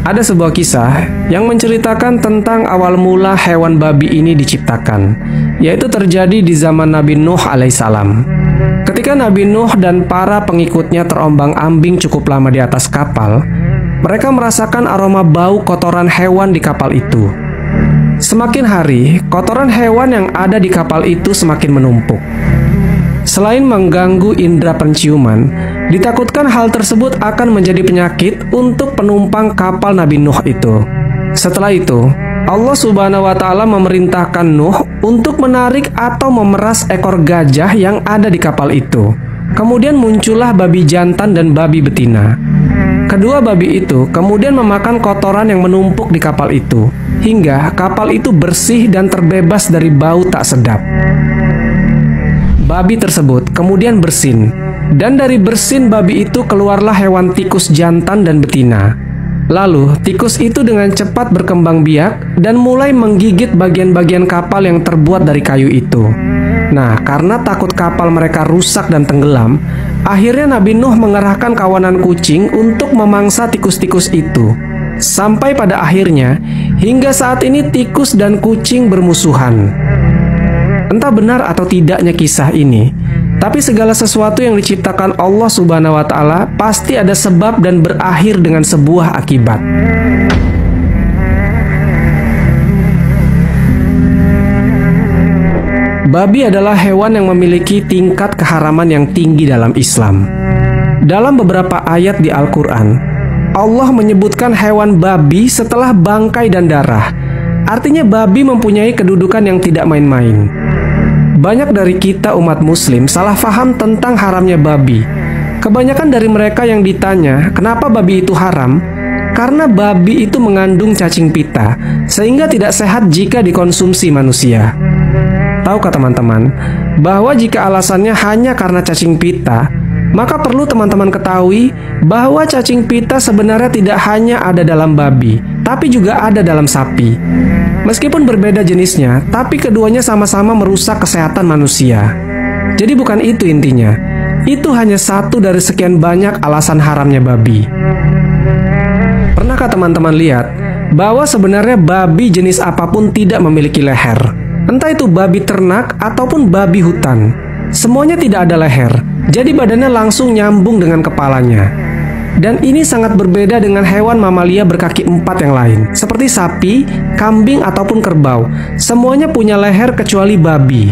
Ada sebuah kisah yang menceritakan tentang awal mula hewan babi ini diciptakan, yaitu terjadi di zaman Nabi Nuh alaihissalam. Ketika Nabi Nuh dan para pengikutnya terombang-ambing cukup lama di atas kapal, mereka merasakan aroma bau kotoran hewan di kapal itu. Semakin hari, kotoran hewan yang ada di kapal itu semakin menumpuk. Selain mengganggu indera penciuman, ditakutkan hal tersebut akan menjadi penyakit untuk penumpang kapal Nabi Nuh itu. Setelah itu, Allah Subhanahu wa Ta'ala memerintahkan Nuh untuk menarik atau memeras ekor gajah yang ada di kapal itu. Kemudian muncullah babi jantan dan babi betina. Kedua babi itu kemudian memakan kotoran yang menumpuk di kapal itu, hingga kapal itu bersih dan terbebas dari bau tak sedap. Babi tersebut kemudian bersin, dan dari bersin babi itu keluarlah hewan tikus jantan dan betina. Lalu tikus itu dengan cepat berkembang biak dan mulai menggigit bagian-bagian kapal yang terbuat dari kayu itu. Nah, karena takut kapal mereka rusak dan tenggelam, akhirnya Nabi Nuh mengerahkan kawanan kucing untuk memangsa tikus-tikus itu. Sampai pada akhirnya, hingga saat ini tikus dan kucing bermusuhan. Entah benar atau tidaknya kisah ini, tapi segala sesuatu yang diciptakan Allah Subhanahu wa Ta'ala pasti ada sebab dan berakhir dengan sebuah akibat. Babi adalah hewan yang memiliki tingkat keharaman yang tinggi dalam Islam. Dalam beberapa ayat di Al-Quran, Allah menyebutkan hewan babi setelah bangkai dan darah. Artinya babi mempunyai kedudukan yang tidak main-main. Banyak dari kita umat muslim salah faham tentang haramnya babi. Kebanyakan dari mereka yang ditanya kenapa babi itu haram, karena babi itu mengandung cacing pita, sehingga tidak sehat jika dikonsumsi manusia. Tahukah teman-teman, bahwa jika alasannya hanya karena cacing pita, maka perlu teman-teman ketahui bahwa cacing pita sebenarnya tidak hanya ada dalam babi, tapi juga ada dalam sapi. Meskipun berbeda jenisnya, tapi keduanya sama-sama merusak kesehatan manusia. Jadi bukan itu intinya. Itu hanya satu dari sekian banyak alasan haramnya babi. Pernahkah teman-teman lihat bahwa sebenarnya babi jenis apapun tidak memiliki leher? Entah itu babi ternak ataupun babi hutan, semuanya tidak ada leher. Jadi badannya langsung nyambung dengan kepalanya. Dan ini sangat berbeda dengan hewan mamalia berkaki 4 yang lain, seperti sapi, kambing, ataupun kerbau. Semuanya punya leher kecuali babi.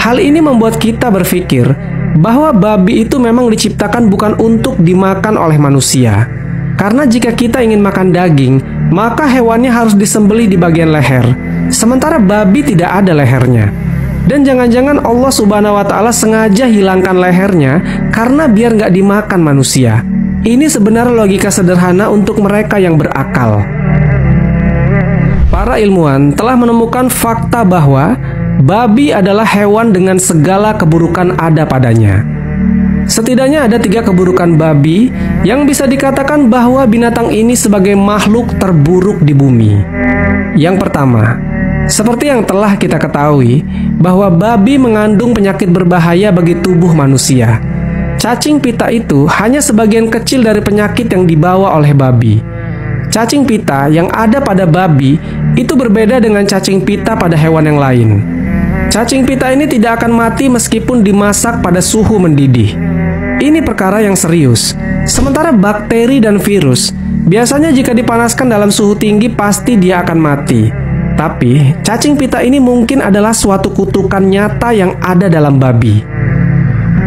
Hal ini membuat kita berpikir bahwa babi itu memang diciptakan bukan untuk dimakan oleh manusia. Karena jika kita ingin makan daging, maka hewannya harus disembelih di bagian leher. Sementara babi tidak ada lehernya. Dan jangan-jangan Allah Subhanahu wa Ta'ala sengaja hilangkan lehernya karena biar nggak dimakan manusia. Ini sebenarnya logika sederhana untuk mereka yang berakal. Para ilmuwan telah menemukan fakta bahwa babi adalah hewan dengan segala keburukan ada padanya. Setidaknya ada 3 keburukan babi yang bisa dikatakan bahwa binatang ini sebagai makhluk terburuk di bumi. Yang pertama, seperti yang telah kita ketahui, bahwa babi mengandung penyakit berbahaya bagi tubuh manusia. Cacing pita itu hanya sebagian kecil dari penyakit yang dibawa oleh babi. Cacing pita yang ada pada babi itu berbeda dengan cacing pita pada hewan yang lain. Cacing pita ini tidak akan mati meskipun dimasak pada suhu mendidih. Ini perkara yang serius. Sementara bakteri dan virus, biasanya jika dipanaskan dalam suhu tinggi pasti dia akan mati. Tapi, cacing pita ini mungkin adalah suatu kutukan nyata yang ada dalam babi.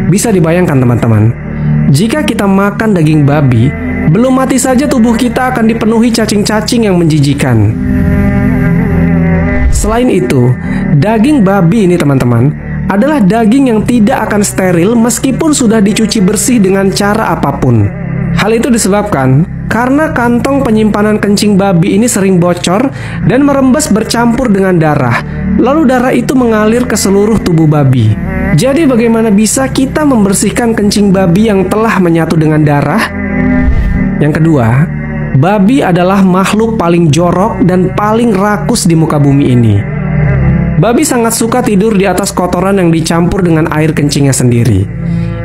Bisa dibayangkan teman-teman, jika kita makan daging babi, belum mati saja tubuh kita akan dipenuhi cacing-cacing yang menjijikan. Selain itu, daging babi ini teman-teman, adalah daging yang tidak akan steril meskipun sudah dicuci bersih dengan cara apapun. Hal itu disebabkan karena kantong penyimpanan kencing babi ini sering bocor dan merembes bercampur dengan darah. Lalu darah itu mengalir ke seluruh tubuh babi. Jadi bagaimana bisa kita membersihkan kencing babi yang telah menyatu dengan darah? Yang kedua, babi adalah makhluk paling jorok dan paling rakus di muka bumi ini. Babi sangat suka tidur di atas kotoran yang dicampur dengan air kencingnya sendiri.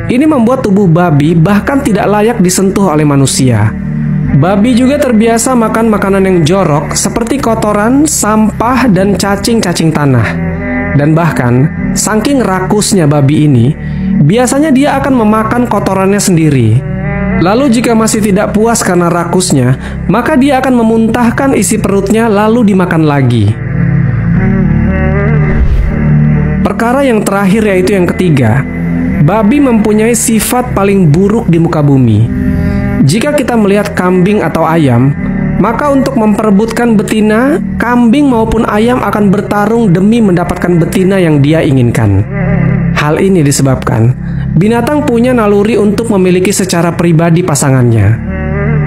Ini membuat tubuh babi bahkan tidak layak disentuh oleh manusia. Babi juga terbiasa makan makanan yang jorok seperti kotoran, sampah, dan cacing-cacing tanah. Dan bahkan, saking rakusnya babi ini, biasanya dia akan memakan kotorannya sendiri. Lalu jika masih tidak puas karena rakusnya, maka dia akan memuntahkan isi perutnya lalu dimakan lagi. Perkara yang terakhir yaitu yang ketiga, babi mempunyai sifat paling buruk di muka bumi. Jika kita melihat kambing atau ayam, maka untuk memperebutkan betina, kambing maupun ayam akan bertarung demi mendapatkan betina yang dia inginkan. Hal ini disebabkan binatang punya naluri untuk memiliki secara pribadi pasangannya.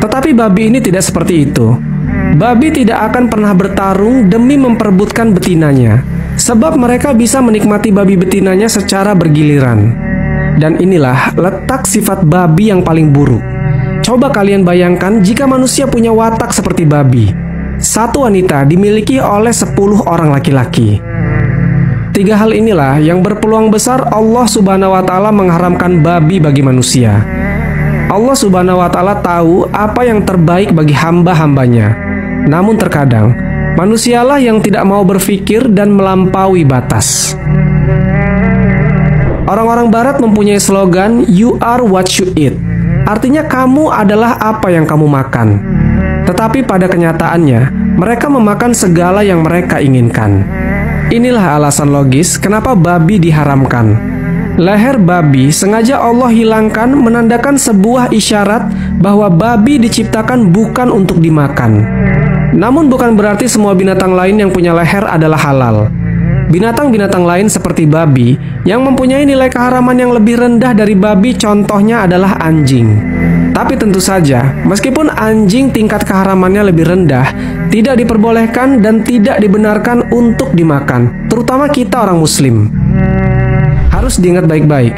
Tetapi babi ini tidak seperti itu. Babi tidak akan pernah bertarung demi memperebutkan betinanya, sebab mereka bisa menikmati babi betinanya secara bergiliran. Dan inilah letak sifat babi yang paling buruk. Coba kalian bayangkan jika manusia punya watak seperti babi. Satu wanita dimiliki oleh 10 orang laki-laki. 3 hal inilah yang berpeluang besar Allah Subhanahu wa Ta'ala mengharamkan babi bagi manusia. Allah Subhanahu wa Ta'ala tahu apa yang terbaik bagi hamba-hambanya. Namun terkadang manusialah yang tidak mau berpikir dan melampaui batas. Orang-orang barat mempunyai slogan "You are what you eat". Artinya kamu adalah apa yang kamu makan. Tetapi pada kenyataannya, mereka memakan segala yang mereka inginkan. Inilah alasan logis kenapa babi diharamkan. Leher babi sengaja Allah hilangkan menandakan sebuah isyarat bahwa babi diciptakan bukan untuk dimakan. Namun bukan berarti semua binatang lain yang punya leher adalah halal. Binatang-binatang lain seperti babi yang mempunyai nilai keharaman yang lebih rendah dari babi contohnya adalah anjing. Tapi tentu saja, meskipun anjing tingkat keharamannya lebih rendah, tidak diperbolehkan dan tidak dibenarkan untuk dimakan, terutama kita orang muslim. Harus diingat baik-baik,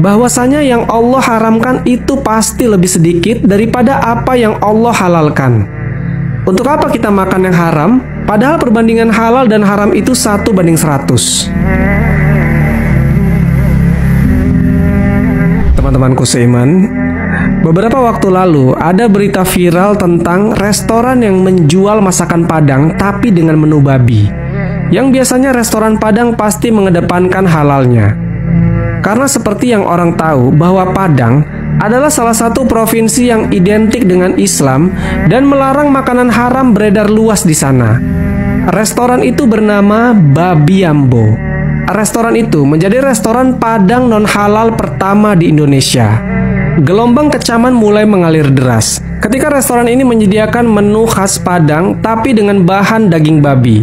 bahwasanya yang Allah haramkan itu pasti lebih sedikit daripada apa yang Allah halalkan. Untuk apa kita makan yang haram? Padahal perbandingan halal dan haram itu 1:100. Teman-temanku seiman, beberapa waktu lalu ada berita viral tentang restoran yang menjual masakan Padang tapi dengan menu babi. Yang biasanya restoran Padang pasti mengedepankan halalnya. Karena seperti yang orang tahu bahwa Padang adalah salah satu provinsi yang identik dengan Islam dan melarang makanan haram beredar luas di sana. Restoran itu bernama Babi Ambo. Restoran itu menjadi restoran Padang non-halal pertama di Indonesia. Gelombang kecaman mulai mengalir deras ketika restoran ini menyediakan menu khas Padang tapi dengan bahan daging babi.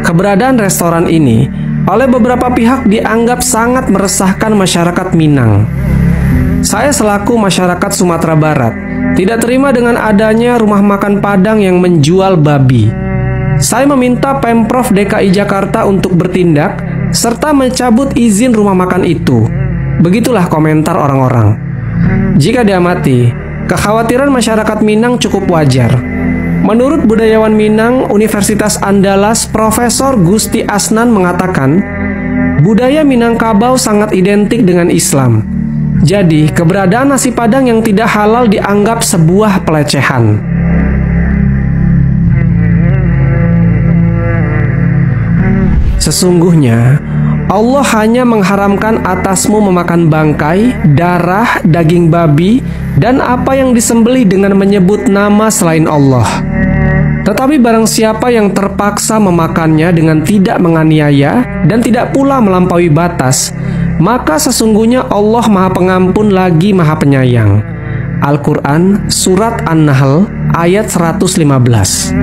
Keberadaan restoran ini oleh beberapa pihak dianggap sangat meresahkan masyarakat Minang. Saya selaku masyarakat Sumatera Barat tidak terima dengan adanya rumah makan Padang yang menjual babi. Saya meminta Pemprov DKI Jakarta untuk bertindak serta mencabut izin rumah makan itu. Begitulah komentar orang-orang. Jika diamati, kekhawatiran masyarakat Minang cukup wajar. Menurut budayawan Minang, Universitas Andalas, Profesor Gusti Asnan mengatakan, budaya Minangkabau sangat identik dengan Islam. Jadi, keberadaan nasi Padang yang tidak halal dianggap sebuah pelecehan. Sesungguhnya, Allah hanya mengharamkan atasmu memakan bangkai, darah, daging babi, dan apa yang disembelih dengan menyebut nama selain Allah. Tetapi barang siapa yang terpaksa memakannya dengan tidak menganiaya dan tidak pula melampaui batas, maka sesungguhnya Allah Maha Pengampun lagi Maha Penyayang. Al-Quran Surat An-Nahl ayat 115.